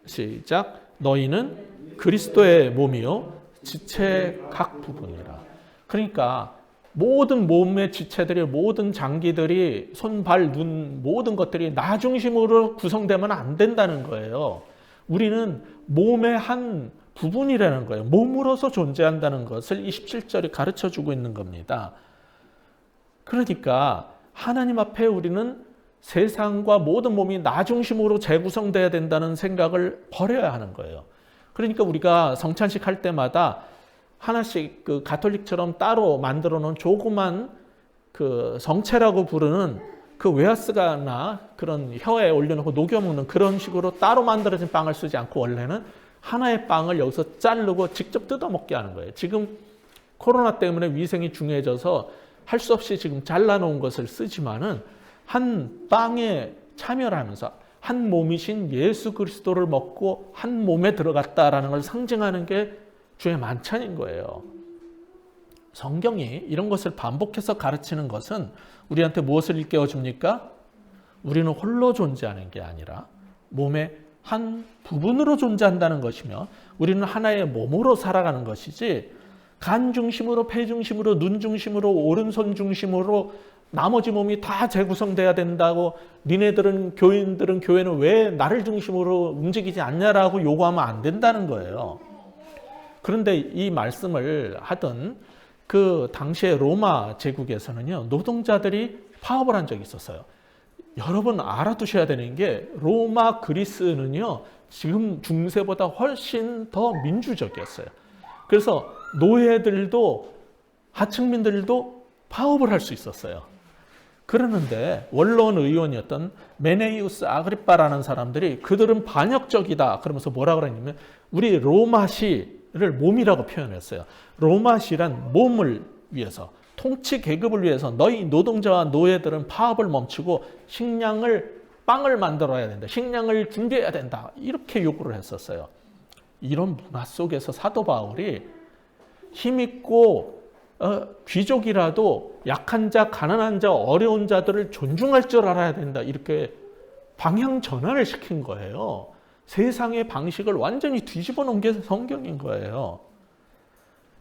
시작. 너희는 그리스도의 몸이요 지체 각 부분이라. 그러니까 모든 몸의 지체들이 모든 장기들이 손, 발, 눈 모든 것들이 나 중심으로 구성되면 안 된다는 거예요. 우리는 몸의 한 부분이라는 거예요. 몸으로서 존재한다는 것을 27절이 가르쳐주고 있는 겁니다. 그러니까 하나님 앞에 우리는 세상과 모든 몸이 나 중심으로 재구성돼야 된다는 생각을 버려야 하는 거예요. 그러니까 우리가 성찬식 할 때마다 하나씩 그 가톨릭처럼 따로 만들어 놓은 조그만 그 성체라고 부르는 그 웨하스가나 그런 혀에 올려놓고 녹여 먹는 그런 식으로 따로 만들어진 빵을 쓰지 않고 원래는 하나의 빵을 여기서 자르고 직접 뜯어 먹게 하는 거예요. 지금 코로나 때문에 위생이 중요해져서 할 수 없이 지금 잘라놓은 것을 쓰지만은 한 빵에 참여를 하면서 한 몸이신 예수 그리스도를 먹고 한 몸에 들어갔다라는 걸 상징하는 게 주의 만찬인 거예요. 성경이 이런 것을 반복해서 가르치는 것은 우리한테 무엇을 일깨워줍니까? 우리는 홀로 존재하는 게 아니라 몸의 한 부분으로 존재한다는 것이며 우리는 하나의 몸으로 살아가는 것이지 간 중심으로, 폐 중심으로, 눈 중심으로, 오른손 중심으로 나머지 몸이 다 재구성돼야 된다고 니네들은 교인들은 교회는 왜 나를 중심으로 움직이지 않냐라고 요구하면 안 된다는 거예요. 그런데 이 말씀을 하던 그 당시에 로마 제국에서는요, 노동자들이 파업을 한 적이 있었어요. 여러분 알아두셔야 되는 게 로마 그리스는요, 지금 중세보다 훨씬 더 민주적이었어요. 그래서 노예들도 하층민들도 파업을 할 수 있었어요. 그러는데 원로원 의원이었던 메네이우스 아그리빠라는 사람들이 그들은 반역적이다 그러면서 뭐라 그랬냐면 우리 로마시를 몸이라고 표현했어요. 로마시란 몸을 위해서 통치 계급을 위해서 너희 노동자와 노예들은 파업을 멈추고 빵을 만들어야 된다. 식량을 준비해야 된다. 이렇게 요구를 했었어요. 이런 문화 속에서 사도 바울이 힘있고 귀족이라도 약한 자, 가난한 자, 어려운 자들을 존중할 줄 알아야 된다. 이렇게 방향 전환을 시킨 거예요. 세상의 방식을 완전히 뒤집어 놓은 게 성경인 거예요.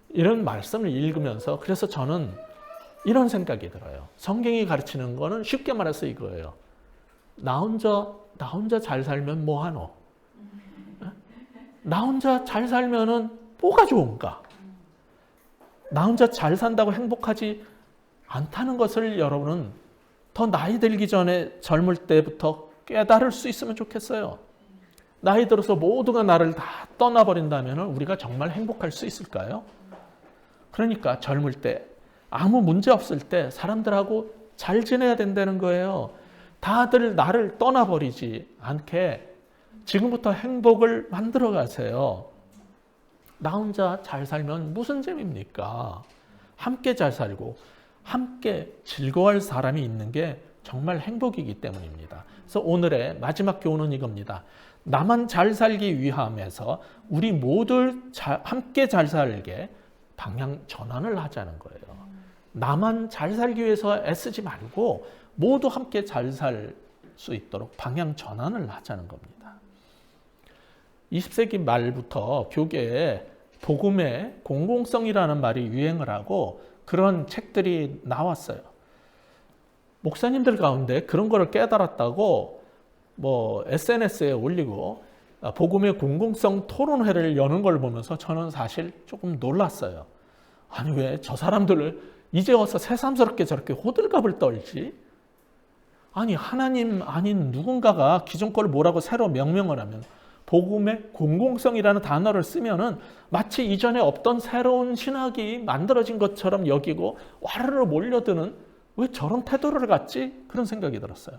이런 말씀을 읽으면서 그래서 저는 이런 생각이 들어요. 성경이 가르치는 거는 쉽게 말해서 이거예요. 나 혼자 잘 살면 뭐하노? 나 혼자 잘 살면은 뭐가 좋은가? 나 혼자 잘 산다고 행복하지 않다는 것을 여러분은 더 나이 들기 전에 젊을 때부터 깨달을 수 있으면 좋겠어요. 나이 들어서 모두가 나를 다 떠나버린다면 우리가 정말 행복할 수 있을까요? 그러니까 젊을 때 아무 문제 없을 때 사람들하고 잘 지내야 된다는 거예요. 다들 나를 떠나버리지 않게 지금부터 행복을 만들어 가세요. 나 혼자 잘 살면 무슨 재미입니까? 함께 잘 살고 함께 즐거워할 사람이 있는 게 정말 행복이기 때문입니다. 그래서 오늘의 마지막 교훈은 이겁니다. 나만 잘 살기 위함에서 우리 모두 함께 잘 살게 방향 전환을 하자는 거예요. 나만 잘 살기 위해서 애쓰지 말고 모두 함께 잘 살 수 있도록 방향 전환을 하자는 겁니다. 20세기 말부터 교계에 복음의 공공성이라는 말이 유행을 하고 그런 책들이 나왔어요. 목사님들 가운데 그런 거를 깨달았다고 SNS에 올리고 복음의 공공성 토론회를 여는 걸 보면서 저는 사실 조금 놀랐어요. 아니 왜 저 사람들을 이제 와서 새삼스럽게 저렇게 호들갑을 떨지? 아니 하나님 아닌 누군가가 기존 걸 뭐라고 새로 명명을 하면 복음의 공공성이라는 단어를 쓰면은 마치 이전에 없던 새로운 신학이 만들어진 것처럼 여기고 와르르 몰려드는 왜 저런 태도를 갖지? 그런 생각이 들었어요.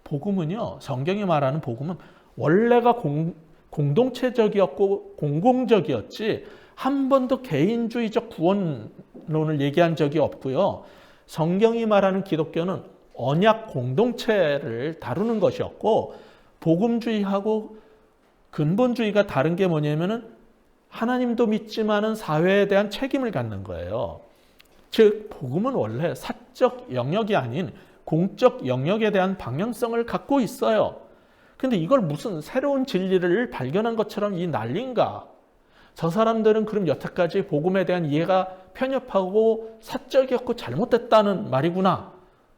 복음은요, 성경이 말하는 복음은 원래가 공동체적이었고 공공적이었지 한 번도 개인주의적 구원론을 얘기한 적이 없고요. 성경이 말하는 기독교는 언약 공동체를 다루는 것이었고 복음주의하고 근본주의가 다른 게 뭐냐면은 하나님도 믿지만은 사회에 대한 책임을 갖는 거예요. 즉 복음은 원래 사적 영역이 아닌 공적 영역에 대한 방향성을 갖고 있어요. 근데 이걸 무슨 새로운 진리를 발견한 것처럼 이 난리인가? 저 사람들은 그럼 여태까지 복음에 대한 이해가 편협하고 사적이었고 잘못됐다는 말이구나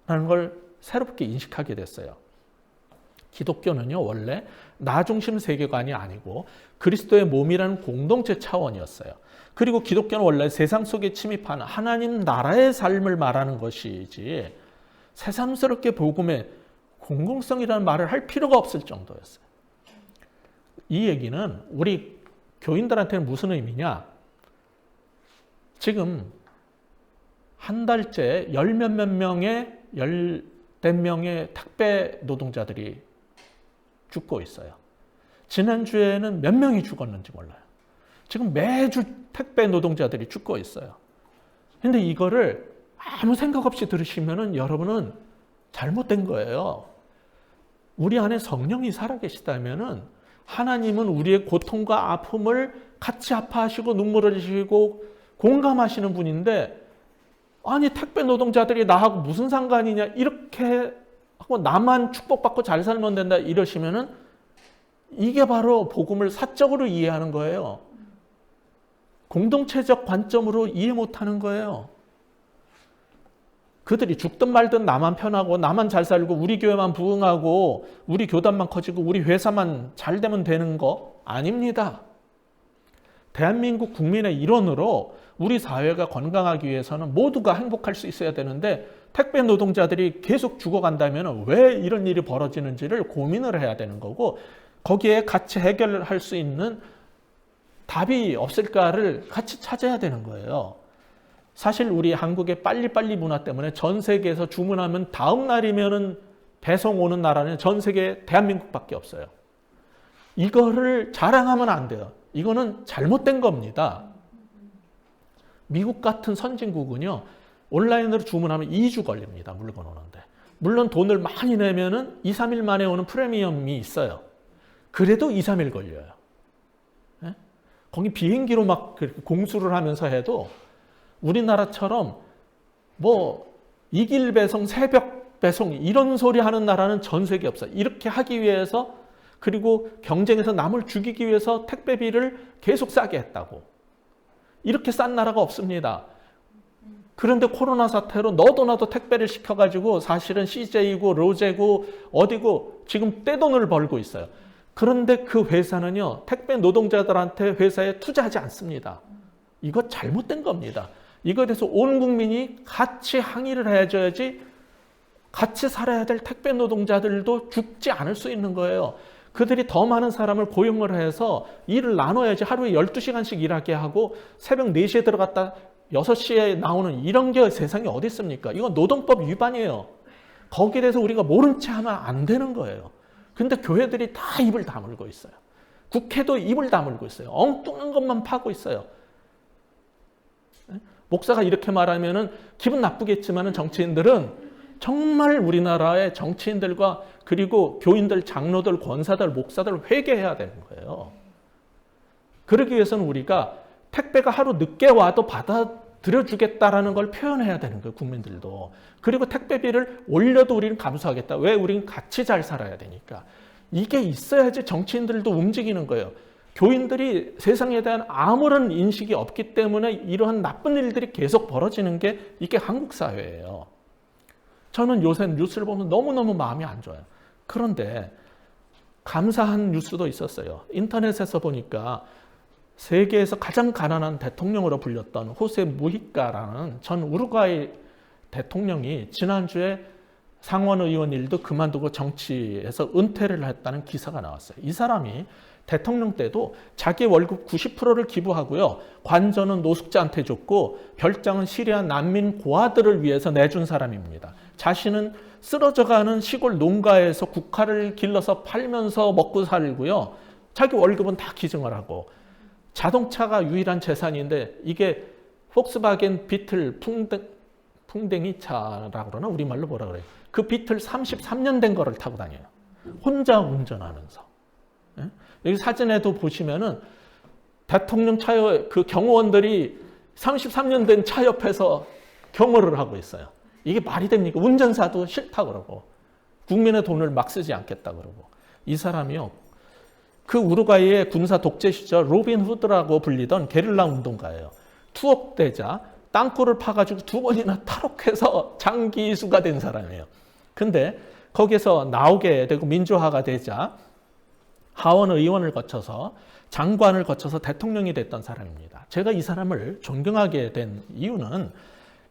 라는 걸 새롭게 인식하게 됐어요. 기독교는요, 원래 나 중심 세계관이 아니고 그리스도의 몸이라는 공동체 차원이었어요. 그리고 기독교는 원래 세상 속에 침입하는 하나님 나라의 삶을 말하는 것이지 새삼스럽게 복음의 공공성이라는 말을 할 필요가 없을 정도였어요. 이 얘기는 우리 교인들한테는 무슨 의미냐? 지금 한 달째 열몇몇 명의 택배 노동자들이 죽고 있어요. 지난주에는 몇 명이 죽었는지 몰라요. 지금 매주 택배 노동자들이 죽고 있어요. 근데 이거를 아무 생각 없이 들으시면은 여러분은 잘못된 거예요. 우리 안에 성령이 살아계시다면은 하나님은 우리의 고통과 아픔을 같이 아파하시고 눈물을 흘리시고 공감하시는 분인데, 아니 택배 노동자들이 나하고 무슨 상관이냐 이렇게 하고 나만 축복받고 잘 살면 된다 이러시면은 이게 바로 복음을 사적으로 이해하는 거예요. 공동체적 관점으로 이해 못하는 거예요. 그들이 죽든 말든 나만 편하고 나만 잘 살고 우리 교회만 부흥하고 우리 교단만 커지고 우리 회사만 잘 되면 되는 거 아닙니다. 대한민국 국민의 일원으로 우리 사회가 건강하기 위해서는 모두가 행복할 수 있어야 되는데 택배 노동자들이 계속 죽어간다면 왜 이런 일이 벌어지는지를 고민을 해야 되는 거고, 거기에 같이 해결할 수 있는 답이 없을까를 같이 찾아야 되는 거예요. 사실 우리 한국의 빨리빨리 문화 때문에 전 세계에서 주문하면 다음 날이면은 배송 오는 나라는 전 세계 대한민국밖에 없어요. 이거를 자랑하면 안 돼요. 이거는 잘못된 겁니다. 미국 같은 선진국은요, 온라인으로 주문하면 2주 걸립니다. 물건 오는데. 물론 돈을 많이 내면은 2, 3일 만에 오는 프리미엄이 있어요. 그래도 2, 3일 걸려요. 네? 거기 비행기로 막 공수를 하면서 해도 우리나라처럼 뭐 이길 배송, 새벽 배송 이런 소리 하는 나라는 전 세계 없어요. 이렇게 하기 위해서, 그리고 경쟁에서 남을 죽이기 위해서 택배비를 계속 싸게 했다고. 이렇게 싼 나라가 없습니다. 그런데 코로나 사태로 너도 나도 택배를 시켜가지고 사실은 CJ고 로제고 어디고 지금 떼돈을 벌고 있어요. 그런데 그 회사는요, 택배 노동자들한테 회사에 투자하지 않습니다. 이거 잘못된 겁니다. 이거에 대해서 온 국민이 같이 항의를 해줘야지 같이 살아야 될 택배 노동자들도 죽지 않을 수 있는 거예요. 그들이 더 많은 사람을 고용을 해서 일을 나눠야지 하루에 12시간씩 일하게 하고 새벽 4시에 들어갔다 6시에 나오는 이런 게 세상에 어디 있습니까? 이건 노동법 위반이에요. 거기에 대해서 우리가 모른 채 하면 안 되는 거예요. 근데 교회들이 다 입을 다물고 있어요. 국회도 입을 다물고 있어요. 엉뚱한 것만 파고 있어요. 목사가 이렇게 말하면은 기분 나쁘겠지만은 정치인들은 정말 우리나라의 정치인들과 그리고 교인들, 장로들, 권사들, 목사들 회개해야 되는 거예요. 그러기 위해서는 우리가 택배가 하루 늦게 와도 받아들여주겠다라는 걸 표현해야 되는 거예요, 국민들도. 그리고 택배비를 올려도 우리는 감수하겠다. 왜? 우리는 같이 잘 살아야 되니까. 이게 있어야지 정치인들도 움직이는 거예요. 교인들이 세상에 대한 아무런 인식이 없기 때문에 이러한 나쁜 일들이 계속 벌어지는 게 이게 한국 사회예요. 저는 요새 뉴스를 보면 너무너무 마음이 안 좋아요. 그런데 감사한 뉴스도 있었어요. 인터넷에서 보니까 세계에서 가장 가난한 대통령으로 불렸던 호세 무히카라는 전 우루과이 대통령이 지난주에 상원 의원 일도 그만두고 정치에서 은퇴를 했다는 기사가 나왔어요. 이 사람이 대통령 때도 자기 월급 90%를 기부하고요. 관저는 노숙자한테 줬고 별장은 시리아 난민 고아들을 위해서 내준 사람입니다. 자신은 쓰러져가는 시골 농가에서 국화를 길러서 팔면서 먹고 살고요. 자기 월급은 다 기증을 하고, 자동차가 유일한 재산인데 이게 폭스바겐 비틀 풍뎅이 차라고 그러나 우리말로 뭐라 그래요? 그 비틀 33년 된 거를 타고 다녀요. 혼자 운전하면서. 여기 사진에도 보시면은 대통령 차에 그 경호원들이 33년 된 차 옆에서 경호를 하고 있어요. 이게 말이 됩니까? 운전사도 싫다 그러고 국민의 돈을 막 쓰지 않겠다 그러고. 이 사람이요, 그 우루과이의 군사 독재 시절 로빈 후드라고 불리던 게릴라 운동가예요. 투옥되자 땅굴을 파가지고 2번이나 탈옥해서 장기수가 된 사람이에요. 근데 거기에서 나오게 되고 민주화가 되자 하원 의원을 거쳐서 장관을 거쳐서 대통령이 됐던 사람입니다. 제가 이 사람을 존경하게 된 이유는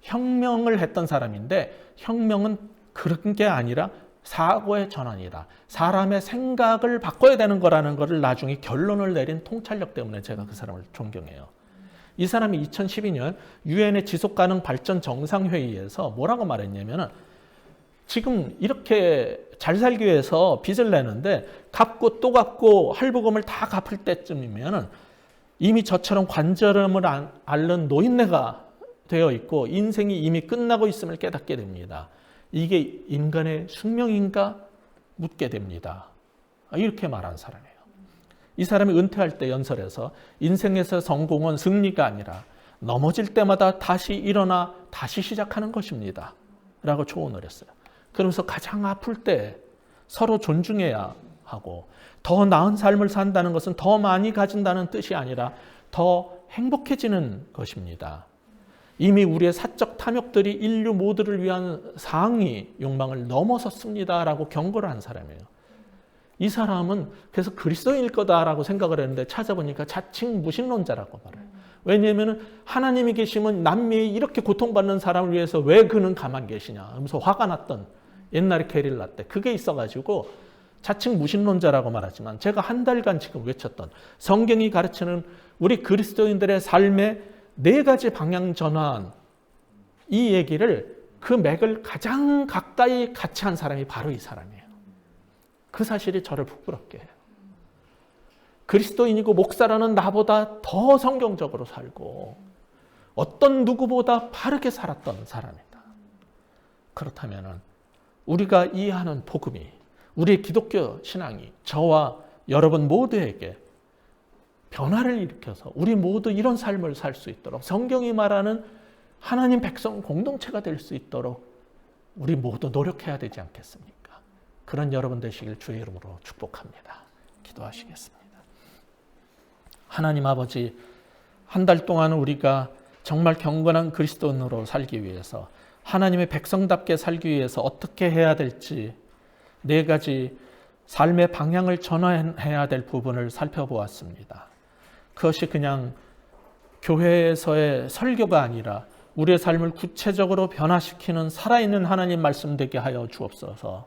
혁명을 했던 사람인데 혁명은 그런 게 아니라 사고의 전환이다. 사람의 생각을 바꿔야 되는 거라는 것을 나중에 결론을 내린 통찰력 때문에 제가 그 사람을 존경해요. 이 사람이 2012년 유엔의 지속가능 발전 정상회의에서 뭐라고 말했냐면은 지금 이렇게 잘 살기 위해서 빚을 내는데 갚고 또 갚고 할부금을 다 갚을 때쯤이면 이미 저처럼 관절염을 앓는 노인네가 되어 있고 인생이 이미 끝나고 있음을 깨닫게 됩니다. 이게 인간의 숙명인가 묻게 됩니다. 이렇게 말한 사람이에요. 이 사람이 은퇴할 때 연설에서 인생에서 성공은 승리가 아니라 넘어질 때마다 다시 일어나 다시 시작하는 것입니다. 라고 조언을 했어요. 그러면서 가장 아플 때 서로 존중해야 하고 더 나은 삶을 산다는 것은 더 많이 가진다는 뜻이 아니라 더 행복해지는 것입니다. 이미 우리의 사적 탐욕들이 인류 모두를 위한 상위 욕망을 넘어섰습니다라고 경고를 한 사람이에요. 이 사람은 그래서 그리스도인일 거다라고 생각을 했는데 찾아보니까 자칭 무신론자라고 말해요. 왜냐하면 하나님이 계시면 남미에 이렇게 고통받는 사람을 위해서 왜 그는 가만 계시냐 하면서 화가 났던 옛날에 게릴라 때 그게 있어가지고 자칭 무신론자라고 말하지만 제가 한 달간 지금 외쳤던 성경이 가르치는 우리 그리스도인들의 삶의 4가지 방향 전환 이 얘기를 그 맥을 가장 가까이 같이 한 사람이 바로 이 사람이에요. 그 사실이 저를 부끄럽게 해요. 그리스도인이고 목사라는 나보다 더 성경적으로 살고 어떤 누구보다 바르게 살았던 사람이다. 그렇다면 우리가 이해하는 복음이 우리의 기독교 신앙이 저와 여러분 모두에게 변화를 일으켜서 우리 모두 이런 삶을 살 수 있도록 성경이 말하는 하나님 백성 공동체가 될 수 있도록 우리 모두 노력해야 되지 않겠습니까? 그런 여러분 되시길 주의 이름으로 축복합니다. 기도하시겠습니다. 하나님 아버지, 한 달 동안 우리가 정말 경건한 그리스도인으로 살기 위해서 하나님의 백성답게 살기 위해서 어떻게 해야 될지 4가지 삶의 방향을 전환해야 될 부분을 살펴보았습니다. 그것이 그냥 교회에서의 설교가 아니라 우리의 삶을 구체적으로 변화시키는 살아있는 하나님 말씀 되게 하여 주옵소서.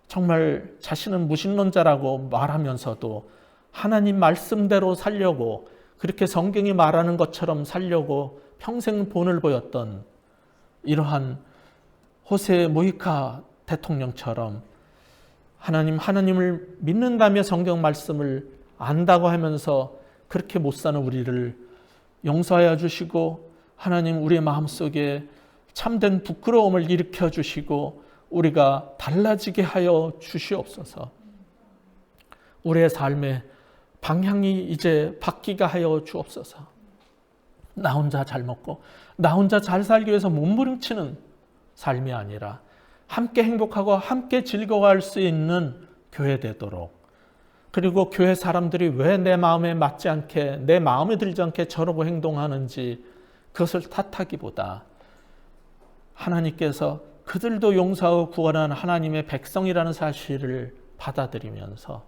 정말 자신은 무신론자라고 말하면서도 하나님 말씀대로 살려고 그렇게 성경이 말하는 것처럼 살려고 평생 본을 보였던 이러한 호세 무히카 대통령처럼 하나님을 믿는다며 성경 말씀을 안다고 하면서 그렇게 못 사는 우리를 용서하여 주시고 하나님 우리의 마음속에 참된 부끄러움을 일으켜 주시고 우리가 달라지게 하여 주시옵소서. 우리의 삶의 방향이 이제 바뀌게 하여 주옵소서. 나 혼자 잘 먹고 나 혼자 잘 살기 위해서 몸부림치는 삶이 아니라 함께 행복하고 함께 즐거워할 수 있는 교회 되도록, 그리고 교회 사람들이 왜 내 마음에 맞지 않게 내 마음에 들지 않게 저러고 행동하는지 그것을 탓하기보다 하나님께서 그들도 용서하고 구원한 하나님의 백성이라는 사실을 받아들이면서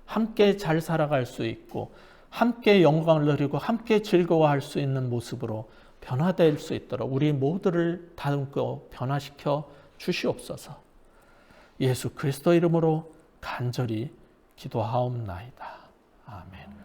함께 잘 살아갈 수 있고 함께 영광을 누리고 함께 즐거워할 수 있는 모습으로 변화될 수 있도록 우리 모두를 다듬고 변화시켜 주시옵소서. 예수 그리스도 이름으로 간절히 기도하옵나이다. 아멘.